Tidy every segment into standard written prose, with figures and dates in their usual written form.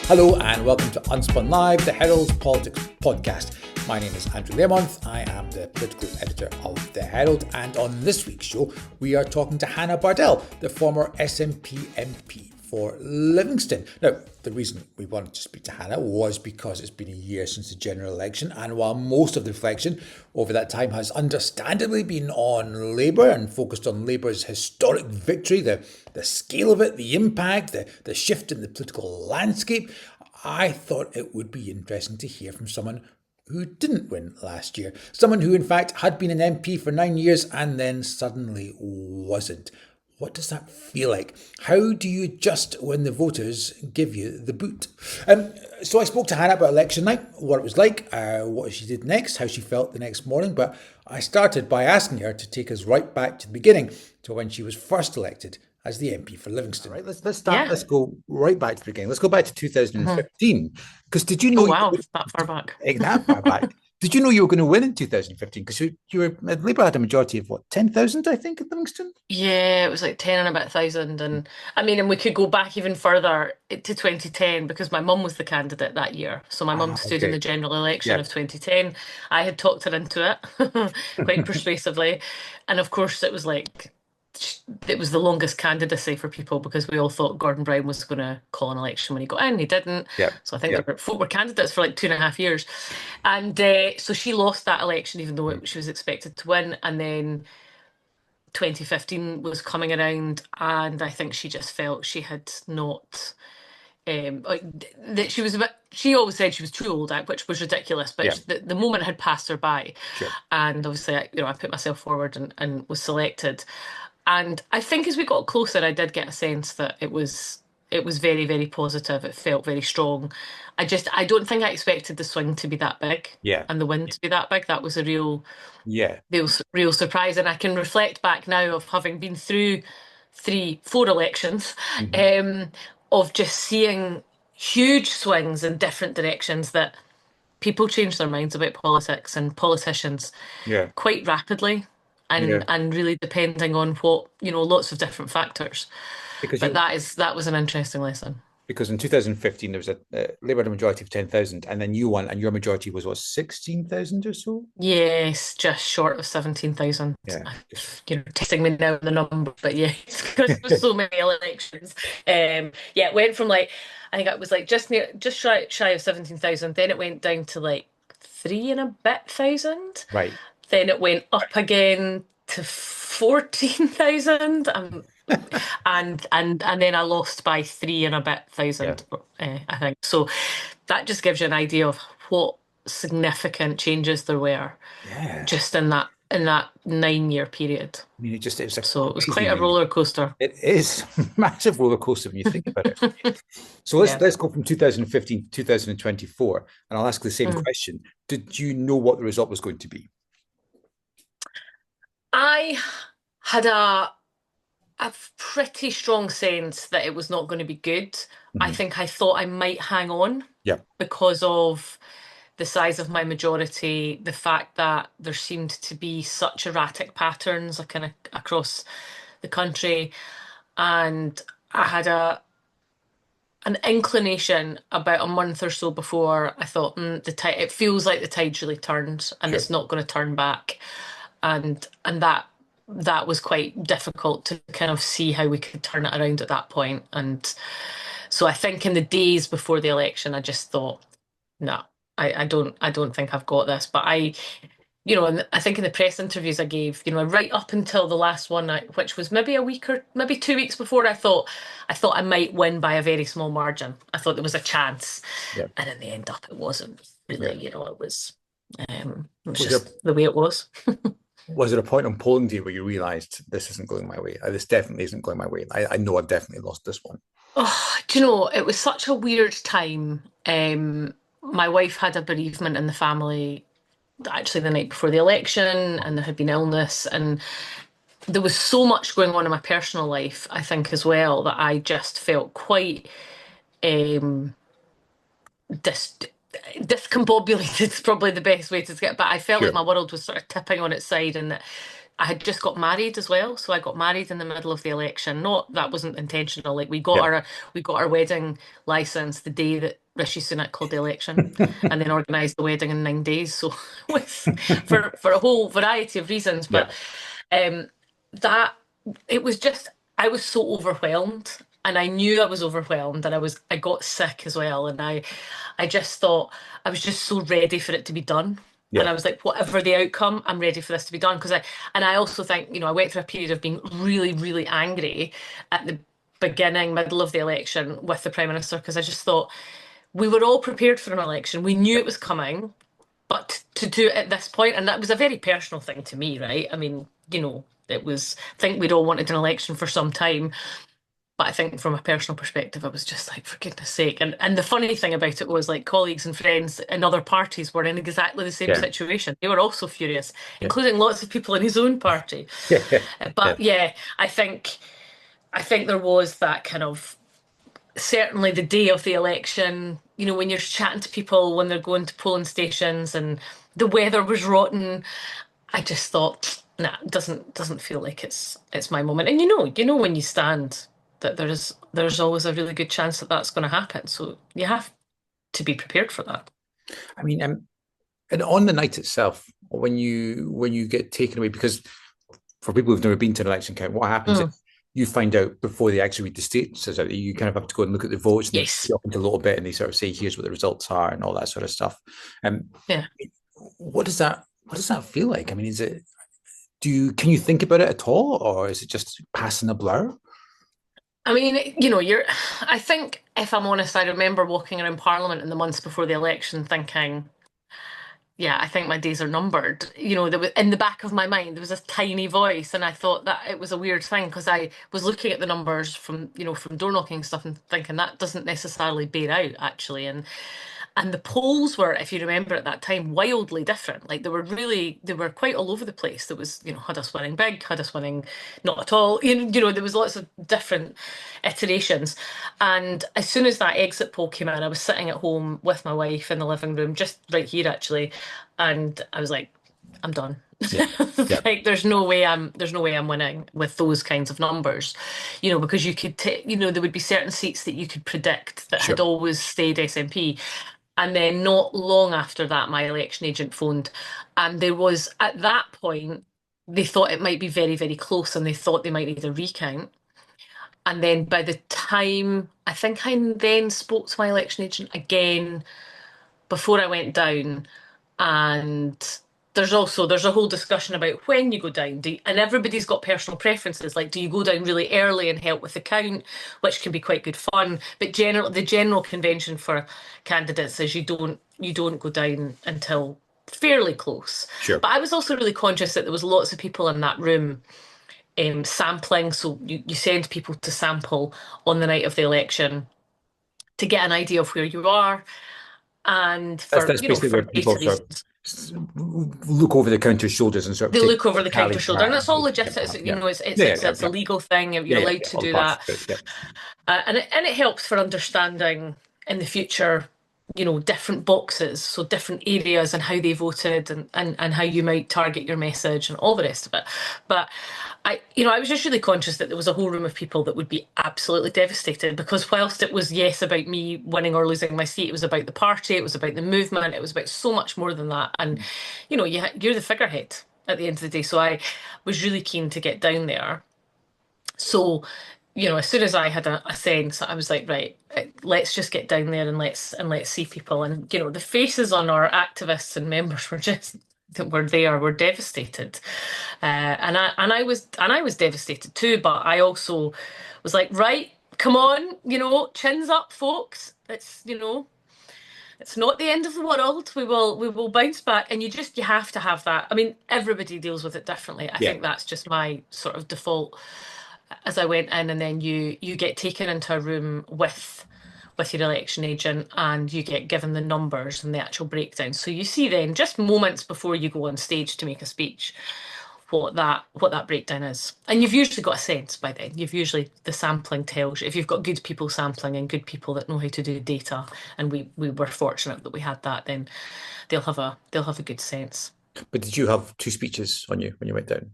Hello and welcome to Unspun Live, the Herald's politics podcast. My name is Andrew Learmonth. I am the political editor of the Herald, and on this week's show we are talking to Hannah Bardell, the former SNP MP for Livingston. Now, the reason we wanted to speak to Hannah was because it's been a year since the general election, and while most of the reflection over that time has understandably been on Labour and focused on Labour's historic victory, the scale of it, the impact, the shift in the political landscape, I thought it would be interesting to hear from someone who didn't win last year. Someone who, in fact, had been an MP for 9 years and then suddenly wasn't. What does that feel like? How do you adjust when the voters give you the boot? So I spoke to Hannah about election night, what it was like, what she did next, how she felt the next morning. But I started by asking her to take us right back to the beginning, to when she was first elected as the MP for Livingston. All right, let's start. Yeah. Let's go right back to the beginning. Let's go back to 2015. Because did you know? Oh wow, that far back. That far back. Did you know you were going to win in 2015? Because Labour had a majority of 10,000, I think, at Livingston? Yeah, it was like 10 and a bit thousand. And I mean, and we could go back even further to 2010 because my mum was the candidate that year. So my mum stood in the general election of 2010. I had talked her into it quite persuasively. And of course, it was the longest candidacy for people because we all thought Gordon Brown was going to call an election when he got in. He didn't. So I think folk were candidates for like 2.5 years. And so she lost that election, even though she was expected to win. And then 2015 was coming around, and I think she just felt she had not. That she was a bit. She always said she was too old, which was ridiculous. But the moment had passed her by, and obviously, I put myself forward and was selected. And I think as we got closer, I did get a sense that it was very, very positive. It felt very strong. I don't think I expected the swing to be that big, and the win to be that big. That was a real surprise. And I can reflect back now of having been through 4 elections, of just seeing huge swings in different directions, that people change their minds about politics and politicians quite rapidly. And really depending on what, lots of different factors. But that was an interesting lesson. Because in 2015, there was a Labour had a majority of 10,000, and then you won, and your majority was, 16,000 or so? Yes, just short of 17,000. Testing me now on the number, but because there's so many elections. It went from I think it was just shy of 17,000, then it went down to 3 and a bit thousand. Right. Then it went up again to 14,000, and then I lost by 3 and a bit thousand, I think. So that just gives you an idea of what significant changes there were, just in that 9-year period. I mean, it was quite a roller coaster. It is a massive roller coaster when you think about it. So let's go from 2015 to 2024, and I'll ask the same question. Did you know what the result was going to be? I had a pretty strong sense that it was not going to be good. I think I thought I might hang on because of the size of my majority, the fact that there seemed to be such erratic patterns kind of across the country. And I had an inclination about a month or so before. I thought, it feels like the tide's really turned and it's not going to turn back. And that was quite difficult to kind of see how we could turn it around at that point. And so I think in the days before the election, I just thought, no, I don't think I've got this. But I think in the press interviews I gave, right up until the last one, which was maybe a week or maybe 2 weeks before, I thought I might win by a very small margin. I thought there was a chance, and in the end up it wasn't really. It was just the way it was. Was there a point on polling day where you realised this isn't going my way? This definitely isn't going my way. I know I've definitely lost this one. Oh, do you know, it was such a weird time. My wife had a bereavement in the family actually the night before the election, and there had been illness, and there was so much going on in my personal life, I think, as well, that I just felt quite discombobulated is probably the best way to get. But I felt like my world was sort of tipping on its side, and that I had just got married as well, so I got married in the middle of the election. Not that wasn't intentional. Like Yeah. we got our wedding license the day that Rishi Sunak called the election, and then organised the wedding in 9 days. So with for a whole variety of reasons, Yeah. but um, that it was just I was so overwhelmed, and I knew I was overwhelmed, and I got sick as well, and I just thought I was just so ready for it to be done. And Yeah. I was like, whatever the outcome, I'm ready for this to be done. And I also think, I went through a period of being really, really angry at the beginning, middle of the election with the Prime Minister, because I just thought we were all prepared for an election. We knew it was coming, but to do it at this point, and that was a very personal thing to me, right? I mean, it was, I think we'd all wanted an election for some time. But I think from a personal perspective, I was just like, for goodness sake. And the funny thing about it was like colleagues and friends in other parties were in exactly the same Yeah. situation. They were also furious, Yeah. including lots of people in his own party. Yeah. Yeah. But yeah, I think there was that kind of certainly the day of the election, when you're chatting to people when they're going to polling stations and the weather was rotten, I just thought, nah, it doesn't feel like it's my moment. And you know when you stand that there's always a really good chance that that's going to happen. So you have to be prepared for that. I mean, and on the night itself, when you get taken away, because for people who've never been to an election count, what happens Mm, is you find out before they actually read the states out. You kind of have to go and look at the votes, and they yes. go up into a little bit, and they sort of say, "Here's what the results are," and all that sort of stuff. Um, Yeah. what does that feel like? I mean, can you think about it at all, or is it just passing a blur? I mean, I think if I'm honest, I remember walking around Parliament in the months before the election thinking, yeah, I think my days are numbered. There was in the back of my mind there was this tiny voice, and I thought that it was a weird thing because I was looking at the numbers from door knocking and stuff and thinking that doesn't necessarily bear out actually. And the polls were, if you remember at that time, wildly different. Like they were quite all over the place. There was, had us winning big, had us winning not at all. There was lots of different iterations. And as soon as that exit poll came in, I was sitting at home with my wife in the living room, just right here actually, and I was like, I'm done. Yeah. Yeah. Like there's no way I'm winning with those kinds of numbers, because you could there would be certain seats that you could predict that had Sure. always stayed SNP. And then not long after that, my election agent phoned, and there was at that point they thought it might be very, very close, and they thought they might need a recount. And then by the time I think I then spoke to my election agent again before I went down, and there's a whole discussion about when you go down. And everybody's got personal preferences. Like, do you go down really early and help with the count, which can be quite good fun. But the general convention for candidates is you don't go down until fairly close. Sure. But I was also really conscious that there was lots of people in that room sampling. So you send people to sample on the night of the election to get an idea of where you are and That's basically for where people data sort reasons. of look over the counter shoulders and sort of They take look over the tally counter shoulder, and that's all yeah, legit. It's, yeah, yeah, it's a yeah, legal thing. yeah, You're yeah, allowed yeah. to All the do parts, that, yeah. and it helps for understanding in the future, different boxes, so different areas and how they voted, and how you might target your message and all the rest of it. But I was just really conscious that there was a whole room of people that would be absolutely devastated because whilst it was yes about me winning or losing my seat, it was about the party, it was about the movement, it was about so much more than that. And you're the figurehead at the end of the day. So I was really keen to get down there. So, as soon as I had a sense, I was like, right, let's just get down there and let's see people. And the faces on our activists and members were just that were there were devastated, and I was devastated too. But I also was like, right, come on, chins up, folks. It's not the end of the world. We will bounce back, and you have to have that. I mean, everybody deals with it differently. I Yeah. think that's just my sort of default as I went in, and then you get taken into a room with your election agent, and you get given the numbers and the actual breakdown. So you see then just moments before you go on stage to make a speech what that breakdown is. And you've usually got a sense by then. You've usually the sampling tells you if you've got good people sampling and good people that know how to do data, and we were fortunate that we had that, then they'll have a good sense. But did you have two speeches on you when you went down?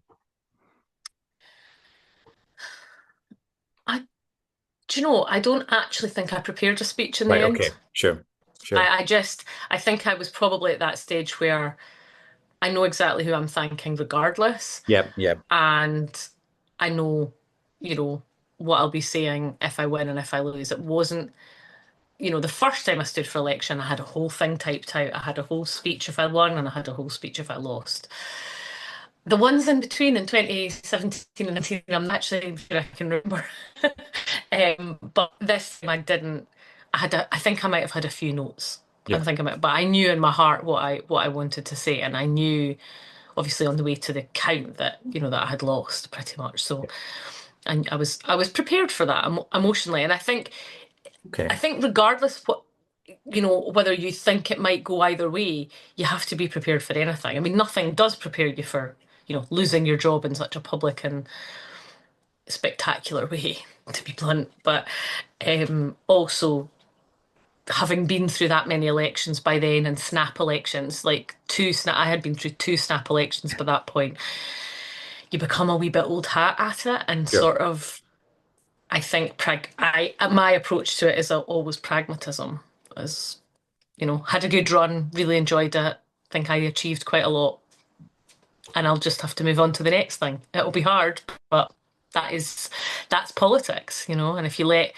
Do you know, I don't actually think I prepared a speech in the Right. end. Okay. Sure. Sure. I think I was probably at that stage where I know exactly who I'm thanking regardless. Yeah. Yeah. And I know, you know, what I'll be saying if I win and if I lose. It wasn't, the first time I stood for election, I had a whole thing typed out. I had a whole speech if I won and I had a whole speech if I lost. The ones in between in 2017 and 19, I'm not actually sure I can remember. But this time I didn't. I think I might have had a few notes. Yeah. I'm thinking about, but I knew in my heart what I wanted to say, and I knew, obviously, on the way to the count that that I had lost pretty much. So, and I was prepared for that emotionally, and I Okay. think regardless whether you think it might go either way, you have to be prepared for anything. I mean, nothing does prepare you for, losing your job in such a public and spectacular way, to be blunt. But also, having been through that many elections by then and snap elections, like I had been through two snap elections by that point, you become a wee bit old hat at it and Sure. sort of, I think, my approach to it is always pragmatism. As had a good run, really enjoyed it. Think I achieved quite a lot, and I'll just have to move on to the next thing. It'll be hard, but that's politics, and if you let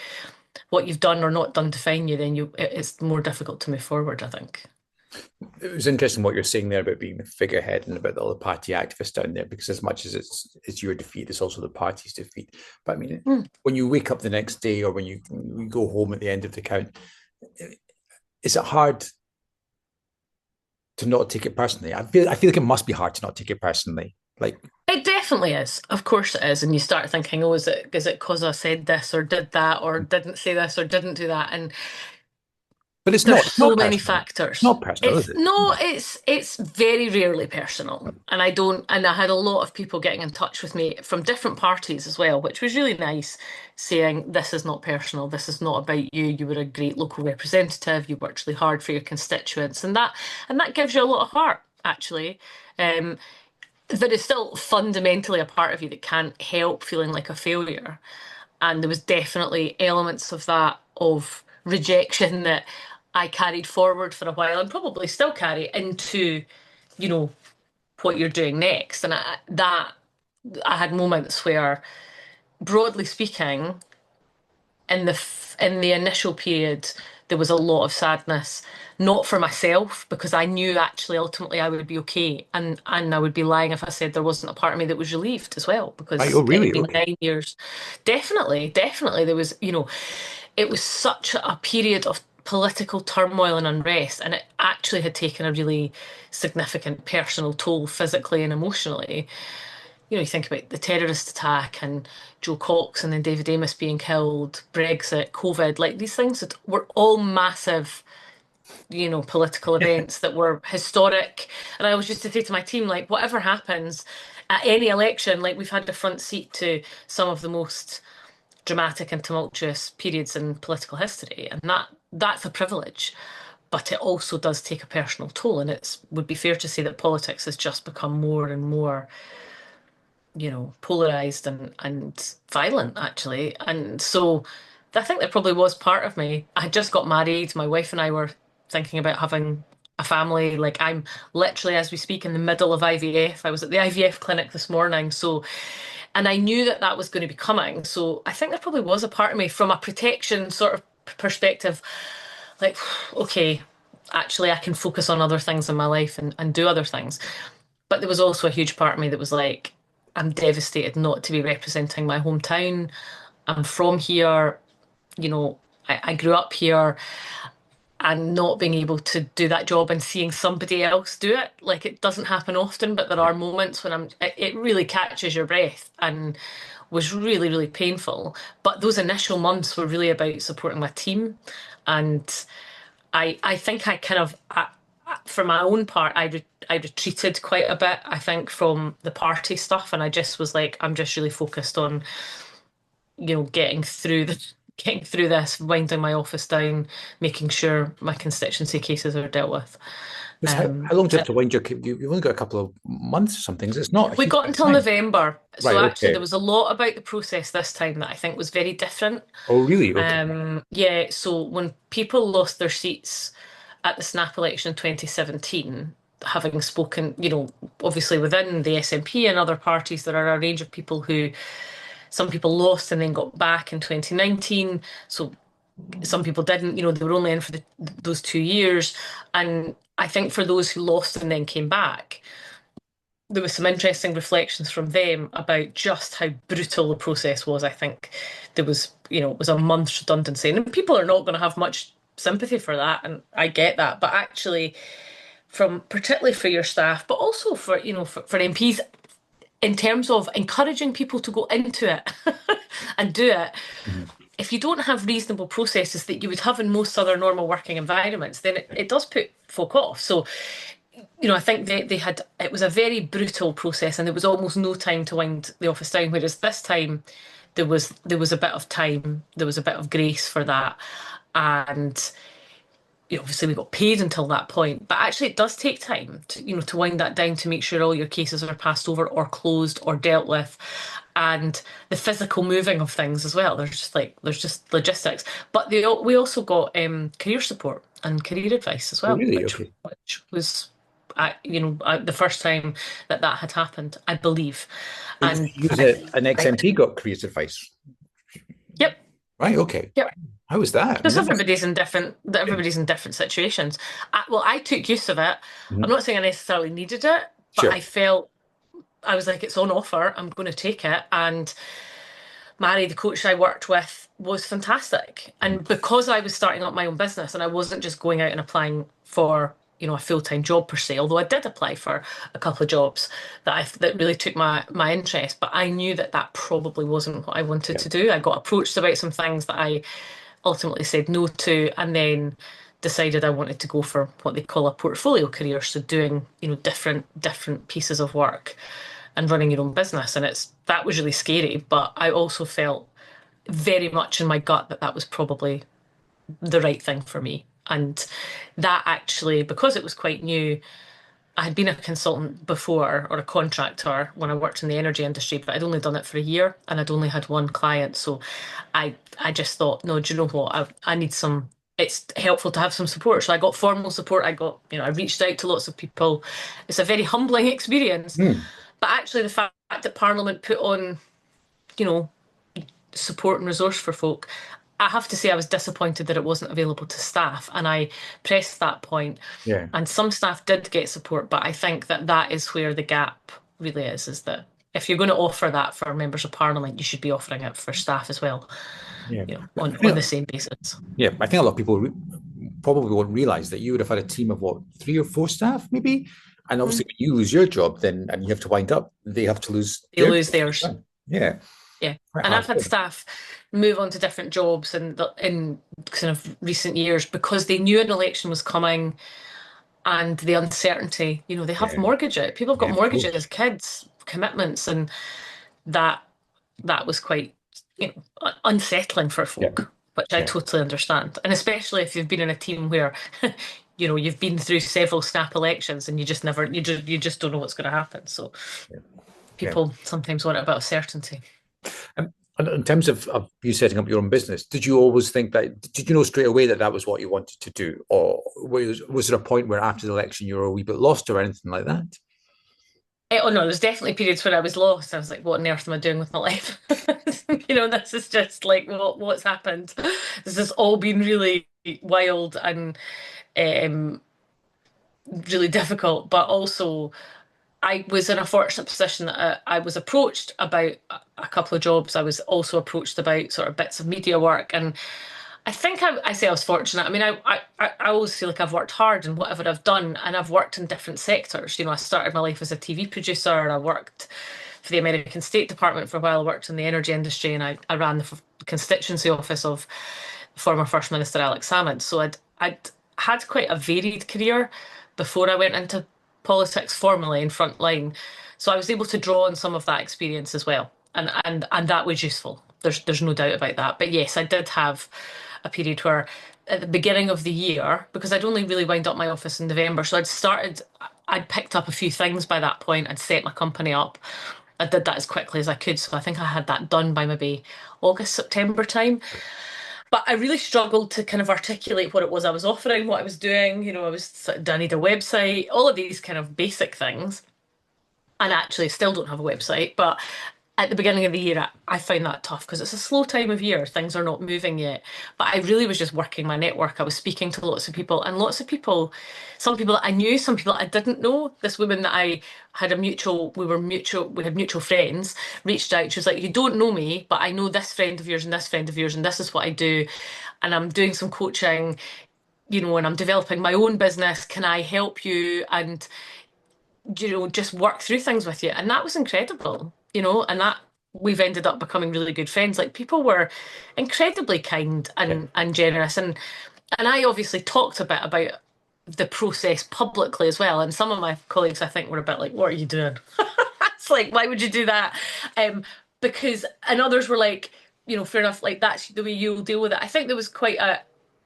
what you've done or not done define you, then it's more difficult to move forward, I think. It was interesting what you're saying there about being the figurehead and about all the party activists down there, because as much as it's your defeat, it's also the party's defeat. But I mean, when you wake up the next day or when you go home at the end of the count, is it hard to not take it personally? I feel like it must be hard to not take it personally. Like, It definitely is. Of course it is. And you start thinking, oh, is it because I said this or did that or didn't say this or didn't do that? And but it's there's not. It's so not many personal. It's factors. not personal, is It's it? no, it's very rarely personal. And I had a lot of people getting in touch with me from different parties as well, which was really nice, saying this is not personal, this is not about you. You were a great local representative, you worked really hard for your constituents, and that gives you a lot of heart, actually. Um, there is still fundamentally a part of you that can't help feeling like a failure. And there was definitely elements of that, of rejection, that I carried forward for a while and probably still carry into, you know, what you're doing next. And I had moments where, broadly speaking, in the initial period, there was a lot of sadness, not for myself, because I knew actually ultimately I would be okay, and I would be lying if I said there wasn't a part of me that was relieved as well, Right. because Oh, it had really? been Okay. 9 years. Definitely, definitely, there was, it was such a period of political turmoil and unrest, and it actually had taken a really significant personal toll physically and emotionally. You think about the terrorist attack and Joe Cox and then David Amos being killed, Brexit, COVID, like these things that were all massive, political events that were historic. And I always used to say to my team, like, whatever happens at any election, like we've had the front seat to some of the most dramatic and tumultuous periods in political history. And that's a privilege. But it also does take a personal toll. And it would be fair to say that politics has just become more and more polarized and violent, actually. And so I think that probably was part of me. I had just got married. My wife and I were thinking about having a family. Like, I'm literally, as we speak, in the middle of IVF. I was at the IVF clinic this morning. So, and I knew that that was going to be coming. So I think there probably was a part of me from a protection sort of perspective, like, okay, actually, I can focus on other things in my life and do other things. But there was also a huge part of me that was like, I'm devastated not to be representing my hometown. I'm from here, I grew up here, and not being able to do that job and seeing somebody else do it. Like, it doesn't happen often, but there Yeah. are moments when it really catches your breath and was really, really painful. But those initial months were really about supporting my team. And I think I kind of, for my own part, I retreated quite a bit, I think, from the party stuff, and I just was like, I'm just really focused on, getting through this, winding my office down, making sure my constituency cases are dealt with. Because how long do you have to wind your? You've only got a couple of months or something. It's not a We huge got amount of until time. November. Right. So actually Okay. there was a lot about the process this time that I think was very different. Oh, really? Okay. Yeah, so when people lost their seats at the snap election in 2017, having spoken, obviously within the SNP and other parties, there are a range of people who some people lost and then got back in 2019. So some people didn't, they were only in for those 2 years. And I think for those who lost and then came back, there was some interesting reflections from them about just how brutal the process was. I think there was, it was a month's redundancy, and people are not going to have much sympathy for that, and I get that. But actually, from particularly for your staff, but also for for MPs, in terms of encouraging people to go into it and do it. Mhm. If you don't have reasonable processes that you would have in most other normal working environments, then it does put folk off. So I think they had, it was a very brutal process and there was almost no time to wind the office down. Whereas this time there was a bit of time, there was a bit of grace for that. And obviously we got paid until that point, but actually it does take time to wind that down to make sure all your cases are passed over or closed or dealt with, and the physical moving of things as well. There's just logistics, but we also got career support and career advice as Oh, well, really? which Okay. which was the first time that had happened, I believe. So And you was an ex-MP got career advice, yep, right? Okay. yep. How was that? I mean, Because that must. Yeah. everybody's in different situations. I took use of it. I'm Mhm. not saying I necessarily needed it, but Sure. I felt I was like, it's on offer. I'm going to take it. And Mary, the coach I worked with, was fantastic. Mhm. And because I was starting up my own business and I wasn't just going out and applying for, a full-time job per se, although I did apply for a couple of jobs that really took my interest, but I knew that probably wasn't what I wanted Yeah. to do. I got approached about some things that I ultimately said no to, and then decided I wanted to go for what they call a portfolio career, so doing different pieces of work and running your own business. And that was really scary, but I also felt very much in my gut that was probably the right thing for me. And that actually, because it was quite new, I had been a consultant before, or a contractor when I worked in the energy industry, but I'd only done it for a year and I'd only had one client. So I just thought, no, do you know what? I need some. It's helpful to have some support. So I got formal support. I reached out to lots of people. It's a very humbling experience. Hmm. But actually, the fact that Parliament put on, you know, support and resource for folk, I have to say I was disappointed that it wasn't available to staff. And I pressed that point, Yeah. and some staff did get support, but I think that is where the gap really is that if you're going to offer that for members of parliament, you should be offering it for staff as well, Yeah. on I the think, same basis. yeah, I think a lot of people probably won't realize that you would have had a team of what, 3 or 4 staff, maybe? And Mhm. obviously, when you lose your job, then and you have to wind up, they have to lose They their lose jobs as theirs. well. Yeah. Yeah. Quite And hard I've had going. staff move on to different jobs in kind of recent years because they knew an election was coming and the uncertainty. They have Yeah. mortgages. People have got Yeah, of mortgages, course. kids, commitments, and that that was quite, unsettling for Yeah. folk, which I Yeah. totally understand. And especially if you've been in a team where, you've been through several snap elections and you just never, you just don't know what's going to happen. So Yeah. Yeah. people sometimes want a bit of certainty. And in terms of you setting up your own business, did you always think that, did you know straight away that was what you wanted to do? Or was there a point where after the election you were a wee bit lost or anything like that? Oh no, there's definitely periods where I was lost. I was like, what on earth am I doing with my life? This is just like what's happened. This has all been really wild and um, really difficult, but also I was in a fortunate position that I was approached about a couple of jobs. I was also approached about sort of bits of media work, and I think I say I was fortunate. I mean, I always feel like I've worked hard in whatever I've done, and I've worked in different sectors. I started my life as a TV producer, and I worked for the American State Department for a while. I worked in the energy industry, and I ran the constituency office of former First Minister Alex Salmond. So I'd had quite a varied career before I went into politics formally in frontline. So I was able to draw on some of that experience as well. And that was useful. There's no doubt about that. But yes, I did have a period where at the beginning of the year, because I'd only really wound up my office in November. So I'd picked up a few things by that point. I'd set my company up. I did that as quickly as I could. So I think I had that done by maybe August, September time. But I really struggled to kind of articulate what it was I was offering, what I was doing. Do I need a website? All of these kind of basic things. And actually, still don't have a website. But at the beginning of the year, I find that tough because it's a slow time of year. Things are not moving yet. But I really was just working my network. I was speaking to lots of people, and lots of people, some people that I knew, some people that I didn't know. This woman that I had we had mutual friends, reached out. She was like, "You don't know me, but I know this friend of yours and this friend of yours, and this is what I do. And I'm doing some coaching, and I'm developing my own business. Can I help you? And just work through things with you." And that was incredible, and that we've ended up becoming really good friends. Like, people were incredibly kind Yeah. and generous. And I obviously talked a bit about the process publicly as well. And some of my colleagues, I think, were a bit like, "What are you doing?" It's like, why would you do that? Because, and others were like, fair enough, like that's the way you'll deal with it. I think there was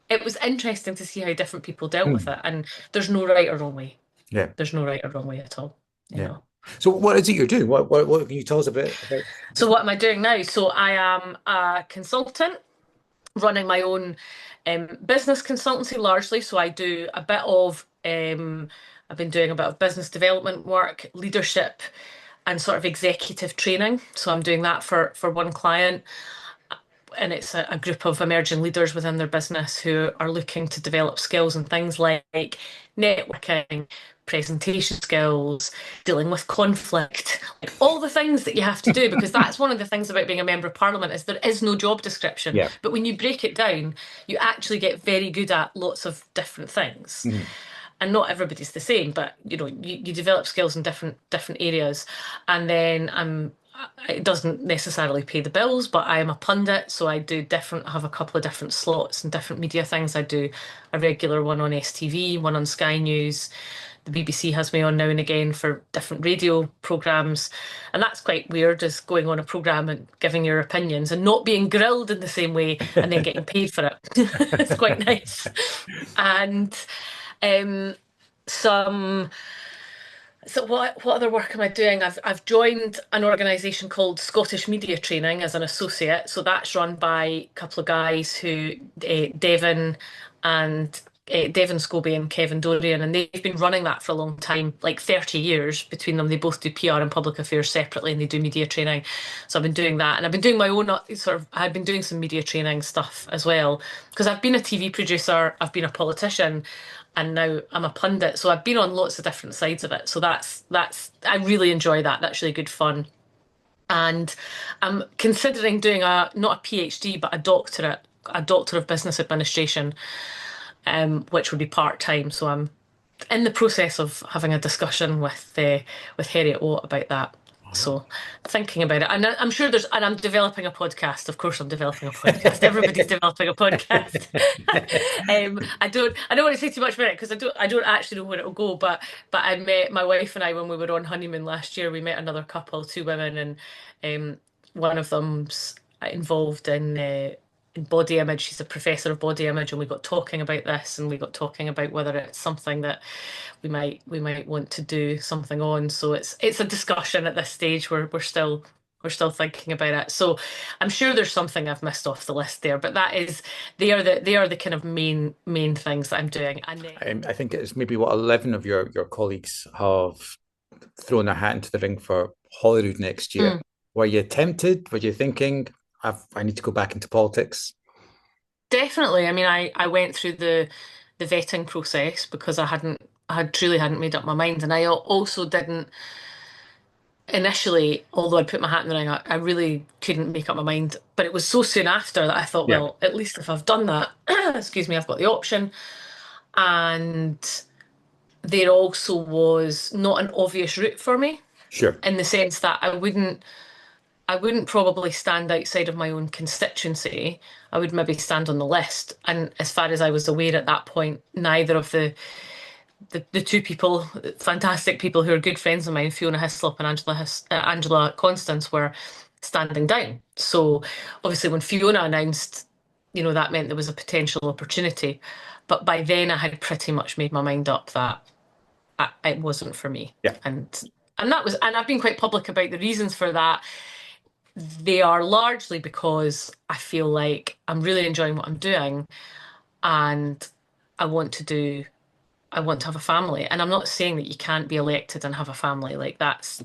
it was interesting to see how different people dealt with Hmm. it. And there's no right or wrong way. Yeah. There's no right or wrong way at all, you Yeah. know. So what is it you're doing? What can you tell us a bit about So this? what am I doing now? So I am a consultant running my own business consultancy largely. So I do a bit of I've been doing a bit of business development work, leadership, and sort of executive training. So I'm doing that for one client, and it's a group of emerging leaders within their business who are looking to develop skills and things like networking, presentation skills, dealing with conflict, like all the things that you have to do, because that's one of the things about being a member of parliament is there is no job description. Yeah. But when you break it down, you actually get very good at lots of different things. Mhm. And not everybody's the same, but you develop skills in different areas. And then it doesn't necessarily pay the bills, but I am a pundit, so I have a couple of different slots and different media things. I do a regular one on STV, one on Sky News. The BBC has me on now and again for different radio programmes. And that's quite weird, is going on a programme and giving your opinions and not being grilled in the same way and then getting paid for it. It's quite nice. And um, some so what other work am I doing? I've joined an organisation called Scottish Media Training as an associate. So that's run by a couple of guys who Devon Scobie and Kevin Dorian, and they've been running that for a long time, like 30 years between them. They both do PR and public affairs separately, and they do media training. So I've been doing that, and I've been doing my own I've been doing some media training stuff as well, because I've been a TV producer, I've been a politician, and now I'm a pundit. So I've been on lots of different sides of it. So that's I really enjoy that. That's really good fun. And I'm considering doing not a PhD, but a Doctor of Business Administration, which would be part-time. So I'm in the process of having a discussion with Harriet Watt about that. All right. So thinking about it, and I'm sure and I'm developing a podcast. Of course, I'm developing a podcast. Everybody's developing a podcast. I don't want to say too much about it because I don't actually know where it'll go. But I met my wife and I when we were on honeymoon last year. We met another couple, two women, and one of them's involved in body image. She's a professor of body image, and we got talking about this, and we got talking about whether it's something that we might want to do something on. So it's a discussion at this stage where we're still thinking about it. So I'm sure there's something I've missed off the list there, but they are the kind of main things that I'm doing. And then I think it's maybe what 11 of your colleagues have thrown their hat into the ring for Holyrood next year. Were you tempted? Were you thinking, I need to go back into politics? definitely. I mean, I went through the vetting process because I truly hadn't made up my mind, and I also didn't initially, although I'd put my hat in the ring, I really couldn't make up my mind. But it was so soon after that I thought, Yeah, well, at least if I've done that, excuse me, I've got the option. And there also was not an obvious route for me, sure. in the sense that I wouldn't probably stand outside of my own constituency. I would maybe stand on the list. And as far as I was aware at that point, neither of the two people, fantastic people who are good friends of mine, Fiona Hislop and Angela Constance, were standing down. So obviously, when Fiona announced that meant there was a potential opportunity. But by then I had pretty much made my mind up that it wasn't for me. Yeah. And I've been quite public about the reasons for that. They are largely because I feel like I'm really enjoying what I'm doing, and I want to do I want to have a family. And I'm not saying that you can't be elected and have a family. Like that's.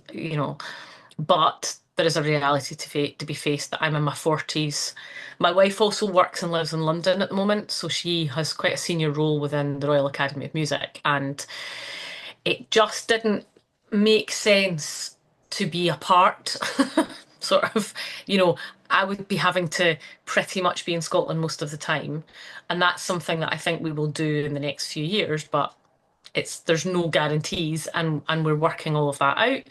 But there is a reality to be faced that I'm in my 40s. My wife also works and lives in London at the moment, so she has quite a senior role within the Royal Academy of Music, and it just didn't make sense to be apart. Sort of, I would be having to pretty much be in Scotland most of the time, and that's something that I think we will do in the next few years, but there's no guarantees, and we're working all of that out.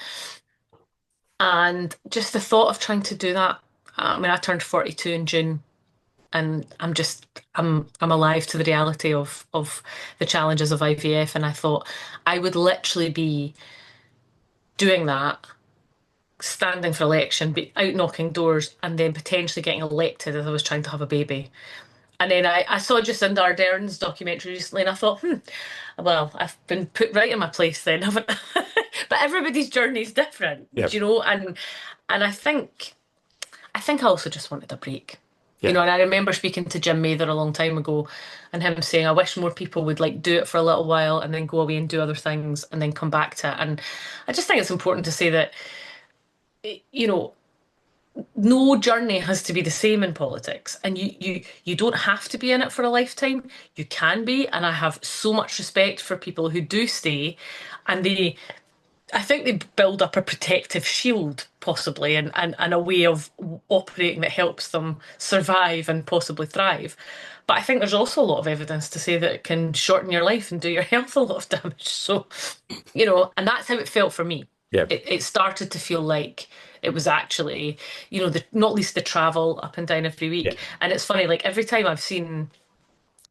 And just the thought of trying to do that, I mean, I turned 42 in June, and I'm alive to the reality of the challenges of IVF, and I thought I would literally be doing that, standing for election, be out knocking doors, and then potentially getting elected as I was trying to have a baby. And then I saw Jacinda Ardern's documentary recently, and I thought, well, I've been put right in my place then, haven't I? But everybody's journey is different, Yeah. And I think I also just wanted a break. Yeah. And I remember speaking to Jim Mather a long time ago and him saying, I wish more people would like do it for a little while and then go away and do other things and then come back to it. And I just think it's important to say that, you know, no journey has to be the same in politics, and you don't have to be in it for a lifetime. You can be, and I have so much respect for people who do stay, and I think they build up a protective shield, possibly, and a way of operating that helps them survive and possibly thrive. But I think there's also a lot of evidence to say that it can shorten your life and do your health a lot of damage. So, and that's how it felt for me. Yeah. It started to feel like it was actually, not least the travel up and down every Yeah. week. And it's funny, like every time I've seen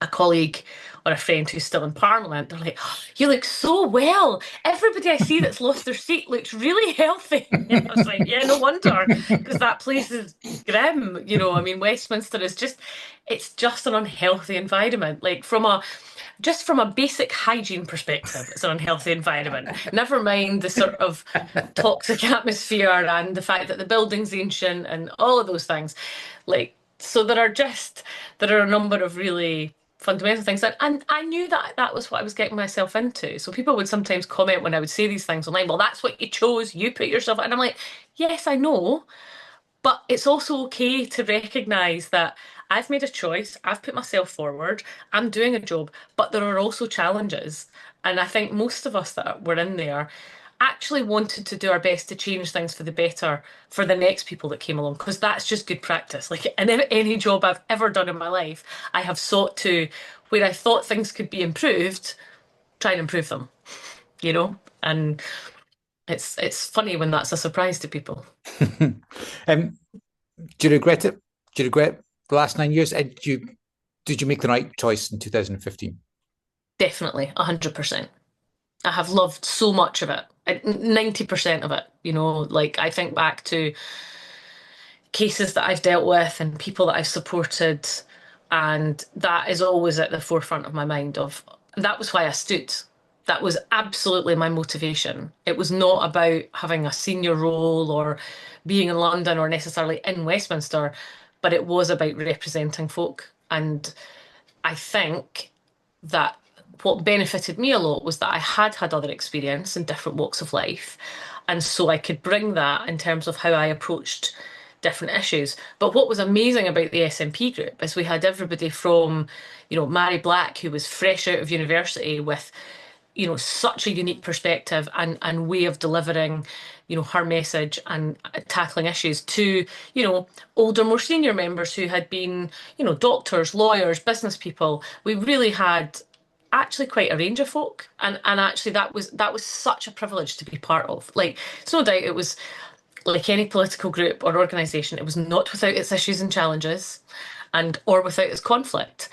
a colleague or a friend who's still in Parliament, they're like, "Oh, you look so well. Everybody I see that's lost their seat looks really healthy." And I was like, yeah, no wonder, because that place is grim. I mean, Westminster it's just an unhealthy environment. Like from a basic hygiene perspective, it's an unhealthy environment. Never mind the sort of toxic atmosphere and the fact that the building's ancient and all of those things. Like, so there are a number of really fundamental things. And I knew that that was what I was getting myself into. So people would sometimes comment when I would say these things online, well, that's what you chose, you put yourself, and I'm like, yes, I know, but it's also okay to recognize that I've made a choice, I've put myself forward, I'm doing a job, but there are also challenges. And I think most of us that were in there actually wanted to do our best to change things for the better for the next people that came along, because that's just good practice. Like in any job I've ever done in my life, I have sought to, where I thought things could be improved, try and improve them, And it's funny when that's a surprise to people. um, do you regret it? Do you regret the last 9 years? Did you make the right choice in 2015? Definitely, 100%. I have loved so much of it. 90% of it, like I think back to cases that I've dealt with and people that I've supported, and that is always at the forefront of my mind of that was why I stood. That was absolutely my motivation. It was not about having a senior role or being in London or necessarily in Westminster, but it was about representing folk. And I think that what benefited me a lot was that I had other experience in different walks of life. And so I could bring that in terms of how I approached different issues. But what was amazing about the SNP group is we had everybody from, Mary Black, who was fresh out of university with, such a unique perspective and way of delivering, her message and tackling issues to, older, more senior members who had been, doctors, lawyers, business people. We really had actually quite a range of folk, and actually that was such a privilege to be part of. Like, it's no doubt it was like any political group or organisation, it was not without its issues and challenges and or without its conflict.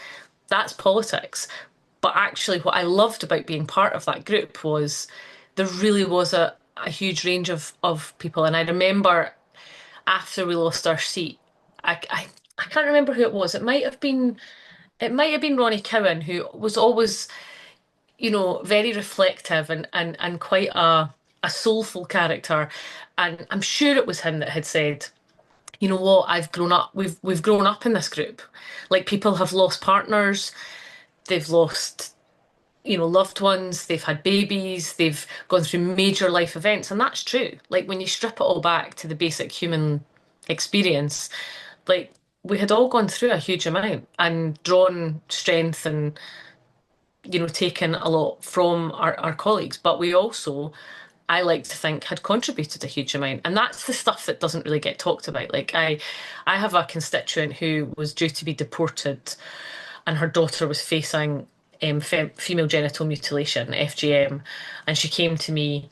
That's politics. But actually what I loved about being part of that group was there really was a huge range of people. And I remember after we lost our seat, I I can't remember who it was. It might have been Ronnie Cowan, who was always, very reflective and quite a soulful character. And I'm sure it was him that had said, you know what, I've grown up, we've grown up in this group. Like, people have lost partners, they've lost, loved ones, they've had babies, they've gone through major life events, and that's true. Like, when you strip it all back to the basic human experience, like, we had all gone through a huge amount and drawn strength and, taken a lot from our colleagues, but we also, I like to think, had contributed a huge amount. And that's the stuff that doesn't really get talked about. Like, I have a constituent who was due to be deported, and her daughter was facing female genital mutilation, FGM, and she came to me,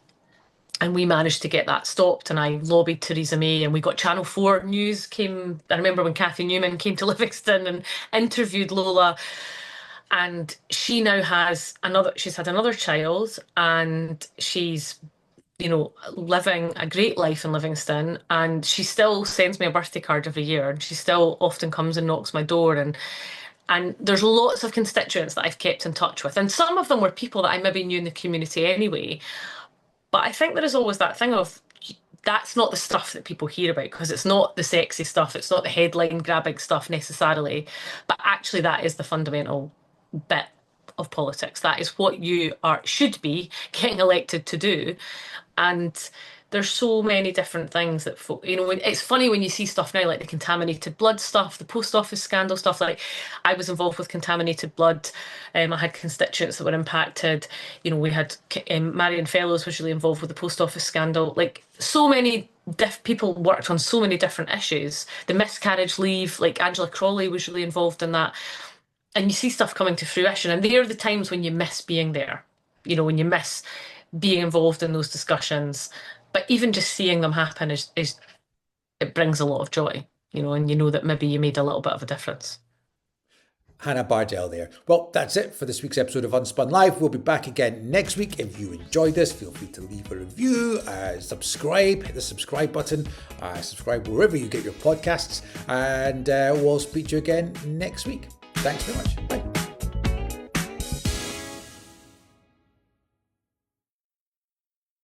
and we managed to get that stopped. And I lobbied Theresa May, and we got Channel 4 News came. I remember when Cathy Newman came to Livingston and interviewed Lola. And she now she's had another child, and she's, living a great life in Livingston. And she still sends me a birthday card every year, and she still often comes and knocks my door. And there's lots of constituents that I've kept in touch with. And some of them were people that I maybe knew in the community anyway. But I think there is always that thing of, that's not the stuff that people hear about, because it's not the sexy stuff, it's not the headline grabbing stuff necessarily. But actually, that is the fundamental bit of politics. That is what you should be getting elected to do. And there's so many different things that it's funny when you see stuff now, like the contaminated blood stuff, the post office scandal stuff. Like, I was involved with contaminated blood. I had constituents that were impacted. We had Marion Fellows was really involved with the post office scandal. Like, so many people worked on so many different issues. The miscarriage leave, like Angela Crawley was really involved in that. And you see stuff coming to fruition, and they are the times when you miss being there. When you miss being involved in those discussions. But even just seeing them happen is it brings a lot of joy, and that maybe you made a little bit of a difference. Hannah Bardell there. Well, that's it for this week's episode of Unspun Live. We'll be back again next week. If you enjoyed this, feel free to leave a review, subscribe, hit the subscribe button, subscribe wherever you get your podcasts, and we'll speak to you again next week. Thanks very much. Bye.